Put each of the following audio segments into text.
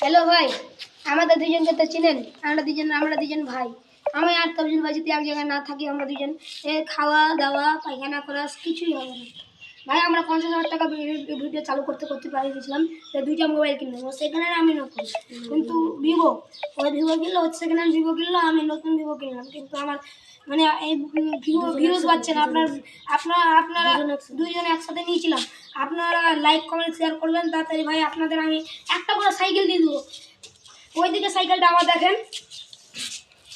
Hello ভাই, আমাদের দুজনকে তো চিনেন। আমরা দুজন ভাই। আমি আর তবজুল ভাই যদি এক জায়গায় না থাকি, আমরা দুজন খাওয়া দাওয়া পায়খানা করা কিছুই হবে না ভাই। আমরা 50,000 টাকা ভিডিও চালু করতে পারি গেছিলাম, দুইটা মোবাইল কিনলাম। ও সেকেন্ড হ্যান্ড, আমি নতুন। কিন্তু ভিভো, ওই ভিভো কিনলো, হচ্ছে সেকেন্ড হ্যান্ড ভিভো কিনলো, আমি নতুন ভিভো কিনলাম। কিন্তু আমার মানে এই ভিউজ পাচ্ছে না। আপনারা দুইজনে একসাথে নিয়েছিলাম। আপনারা লাইক কমেন্ট শেয়ার করবেন তাড়াতাড়ি ভাই। আপনাদের আমি একটা করে সাইকেল দিয়ে দেবো। ওইদিকে সাইকেলটা আমার দেখেন।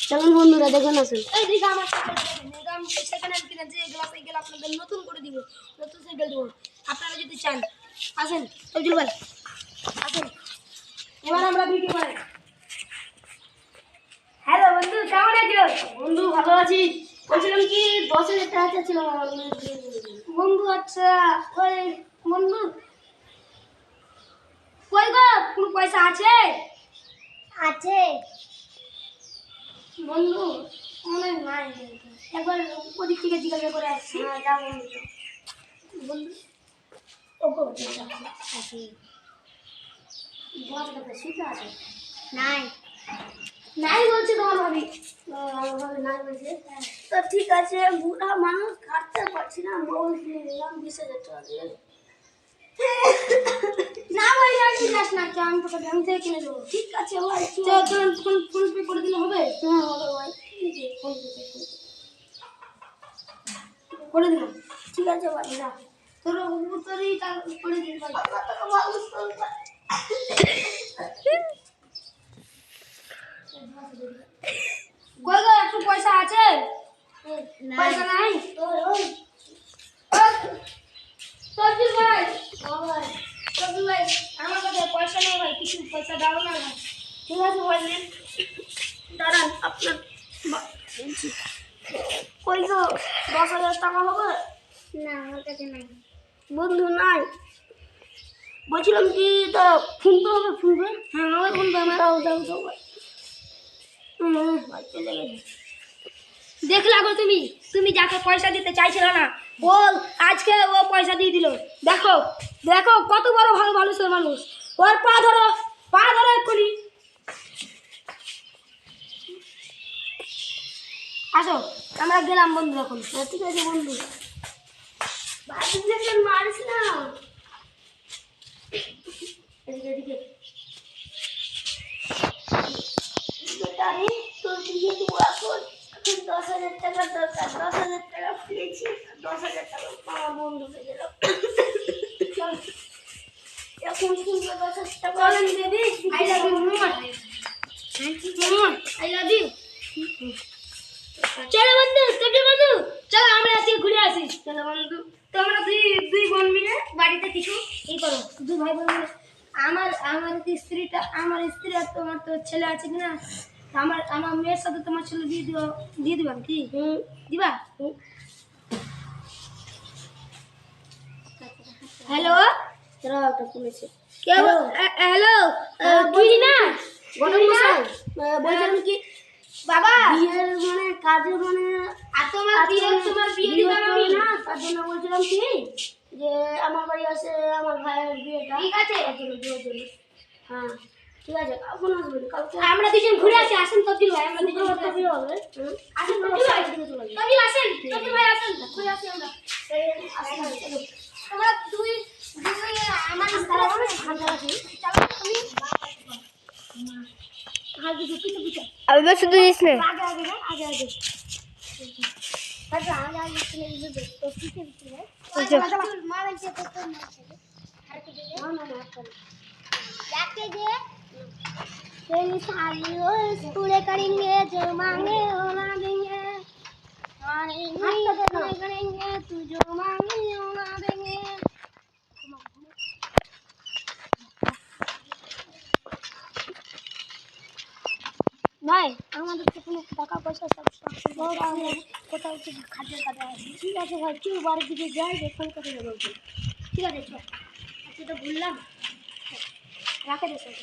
চলুন বন্ধুরা দেখুন আসুন। এইদিকে আমার সেকেন্ড হ্যান্ড কিনেছি, এগুলো সাইকেল আপনাদের নতুন করে দিব, নতুন সাইকেল দেবো। আপনারা যদি চান আসেন তবজুল ভাই, আসেন। এবার আমরা ভিডিও বানাই। হ্যালো বন্ধু, কেমন আছো? বন্ধু ভালো আছি। বলছিলাম কি 10,000 টাকা চাচ্ছিলাম আমার বন্ধু। আচ্ছা ওই বন্ধু, কই গো, কোনো পয়সা আছে? আছে বন্ধু মনে নাই, একবার ওদিক থেকে জিজ্ঞাসা করে আসছি। হ্যাঁ যাও বন্ধু। বন্ধু ওকে আছে, বস কথা শিখে আছে। নাই নাই বলছি তোমার ভাবি। আমার ভাবে নাই বলছে। তো ঠিক আছে, বুড়া মানুষ কাটতে পারছি না, মোবাইল কিনে নিলাম 20,000 টাকা দিয়ে। না ভাই, আর কিনাস না, আমি তোকে ব্যাংক থেকে কিনে দেবো। ঠিক আছে ভাই, তোর ফোন পে করে দিলে হবে? হ্যাঁ হবে ভাই। ফোন পে করে দিলাম। ঠিক আছে ভাই, না তোর তোরই টাকা করে দিন ভাই। আমার টাকা মানুষ করবে। কই গো, একটু পয়সা আছে? পয়সা নাই? তবজুল ভাই, তবজুল ভাই, আমার কাছে পয়সা নেই ভাই, কিছু পয়সা দাও না ভাই। ঠিক আছে ভাই, নেন। দাঁড়ান আপনার কই গো, 10,000 টাকা হবে? না আমার কাছে নাই বন্ধু নাই। বলছিলাম কি, তা ফোন পে হবে? Phone pay? হ্যাঁ আমার ফোন পে আমার। দাও দাও দাও ভাই। ভাই চলে গেছে। দেখলা গো তুমি, তুমি যাকে পয়সা দিতে চাইছিল না, ও আজকে ও পয়সা দিয়ে দিল। দেখো দেখো কত বড় ভালো মানুষের মানুষ। ওর পা ধরো, পা ধরো এক্ষুনি। আসো আমরা গেলাম বন্ধু এখন। ঠিক আছে বন্ধু, বাড়ি থেকে মারিস না। এদিকে এদিকে। বেটারি তোর দিয়ে দেবো এখন। এখন 10,000 টাকা দরকার। 10,000 টাকা পেয়েছি, 10,000 টাকা আমার বন্ধু পেয়ে গেল। চল এখন কিন্তু 10,000 টাকা। চলেন বেবি, আই লাভ ইউ মুয়া, আই লাভ ইউ। চলো বন্ধু, তবজুল বন্ধু, চলো আমরা আজকে ঘুরে আসি। চলো বন্ধু। তোমরা দুই বোন মিলে বাড়িতে কিছু ই করো, দুই ভাই বোন মিলে। আমার স্ত্রীটা, আমার স্ত্রী আর তোমার তো ছেলে আছে কিনা, আমার মেয়ের সাথে তোমার ছেলে দিয়ে দিবা কি? দিবা? হ্যালো তোরা একটা পুলিশে হ্যালো, তুই না বলছিলাম কি বাবা, বিয়ের মানে কাজে মানে আর তোমার বিয়ে দিবা আমি না, তার জন্য বলছিলাম কি যে আমার বাড়ি আছে আমার ভাইয়ের বিয়েটা। ঠিক আছে, তার জন্য বিয়ের জন্য। হ্যাঁ ঠিক আছে, কখন আসবেন? কালকে আমরা দুজন ঘুরে আসি। আসেন তবজুল ভাই, আমরা দুজন শুক্রবার তো বিয়ে হবে। আসেন তবজুল ভাই, তবজুল আসেন, তবজুল ভাই আসেন, ঘুরে আসি আমরা। তোমরা দুই আমার আমি বস শুধু দিস না। আগে আগে আগে আগে पूरे करेंगे जो मांगे वो ना देंगे, करेंगे तू जो मांगे वो ना देंगे। ভাই আমাদের তো কোনো টাকা পয়সা সব কোথাও কিছু খাদ্যের কাজে আছে। ঠিক আছে ভাই, তুই বাড়ির দিকে যাই, ফোন করে যাবো। ঠিক আছে চল, আজকে তো ভুললাম, রাখে দে সব।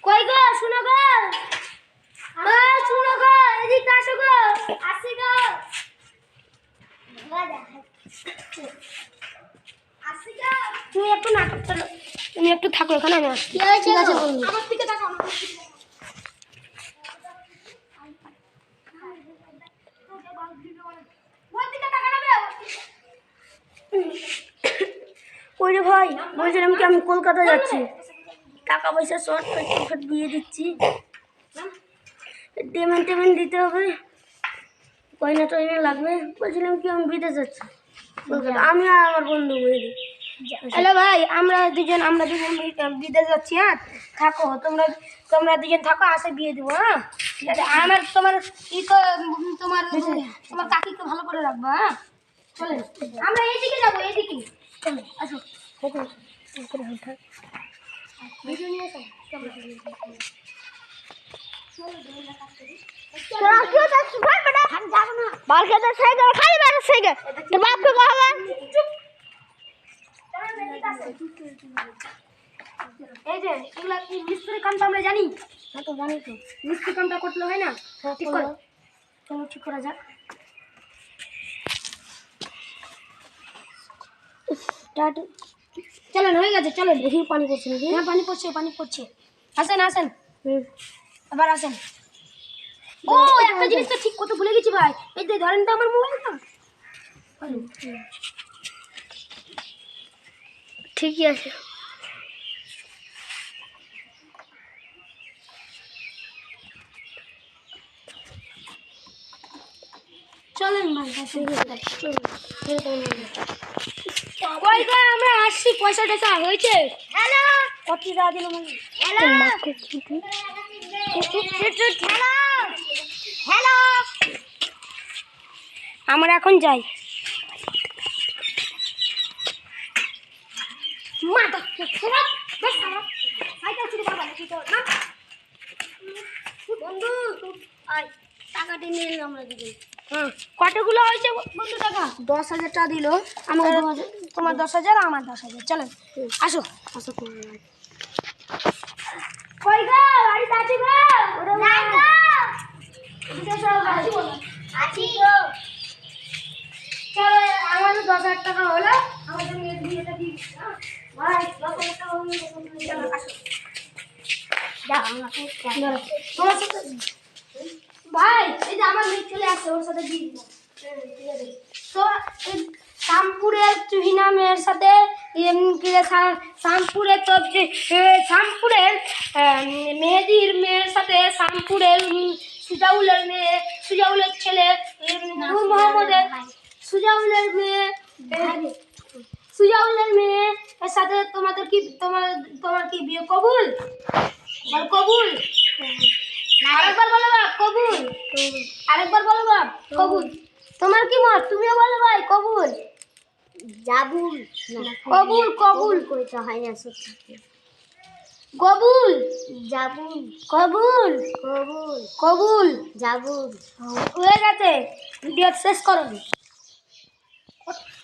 কই গো, শুনো গো, শুনো গো, এদিকে আসো গো, আসি গো। তুমি একটু নাটক চলো, তুমি একটু থাকো এখানে, আমি আসছি। কি হয়েছে ঠিক আছে গো? বন্ধু। আমার দিকে তাকাও, আমার দিকে তাকাও। ওর দিকে তাকানো বে, ওর দিকে। ওই রে ভাই, বলছিলাম কি আমি কলকাতা যাচ্ছি, টাকা পয়সা শর্ট ফট দিয়ে দিচ্ছি, পেমেন্ট দিতে হবে, গয়না টয়না লাগবে। বলছিলাম কি আমি বিদেশ যাচ্ছি কলকাতা, আমি আর আমার বন্ধু মেহেদি। হ্যালো ভাই, আমরা দুজন বিদেশ যাচ্ছি। হ্যাঁ থাকো, তোমরা তোমরা দুজন থাকো, আসে বিয়ে দেবো। হ্যাঁ ঠিক আছে। আর আমার তোমার ই তো তোমার তোমার কাকিকে ভালো করে রাখবো। হ্যাঁ চলে, আমরা এইদিকে যাবো, এইদিকে চলো, আসো। ভিডিও নিয়ে আসো। এই যে এগুলা কি মিস্ত্রি কামটা আমরা জানি। হ্যাঁ তো জানি তো, মিস্ত্রি কামটা করলে হয় না। ঠিক করো, চলো ঠিক করা যাক। স্টার্ট, চলেন হয়ে গেছে, চলেন। দেখি পানি পড়ছে নাকি? হ্যাঁ পানি পড়ছে, পানি পড়ছে। আসেন আসেন, এবার আসেন। ও একটা জিনিস তো ঠিক করতে ভুলে গেছি ভাই, এই যে ধরেন তো আমার মোবাইলটা। ঠিকই আছে। চলেন ভাই, কই গো আমরা আসছি, পয়সা টয়সা হয়েছে? হ্যালো, কত টাকা দিল মানে? Hello, hello, hello. আমরা এখন যাই। মাথা খারাপ, বেশ খারাপ। সাইকেল শুরু করবা নাকি তো না? বন্ধু আয়, টাকাটা নিয়ে এলাম আমরা দিদি। হ্যাঁ কতগুলো হয়েছে বন্ধু টাকা? 10,000 টাকা দিল আমাকে। তোমার 10,000, আমার 10,000। চলো আসো আসো। কই গো বাড়িতে আছি গো? নাই গো। এদিকে এসো, আছি বলো। আছি গো। চলো আমাদের 10,000 টাকা হলো, আমাদের মেয়ের বিয়েটা দিয়ে দিচ্ছি। হ্যাঁ ভাই 10,000 টাকা হলো, চলো আসো। যাও, আমাকে ধরো, তোমার সাথে ভাই, এই যে আমার মেয়ে চলে আসছে, ওর সাথে দিয়ে দিবো। ঠিক আছে। তো এই শ্যামপুরের তুহিনা মেয়ের সাথে শ্যামপুরের তো শ্যামপুরের মেহেদির মেয়ের সাথে শ্যামপুরের সুজাউলের ছেলে নূর মোহাম্মদের, সুজাউলের মেয়ে এর সাথে তোমাদের কি তোমার কি বিয়ে কবুল? বল কবুল। আরেকবার বলো বাপ কবুল। আরেকবার বলো বাপ কবুল। তোমার কি মত? তুমিও বলো ভাই কবুল। জাবুল কবুল কবুল কইতে হয় না সত্যি। কবুল জাবুল কবুল কবুল কবুল। জাবুল। হয়ে গেছে, ভিডিও শেষ করো।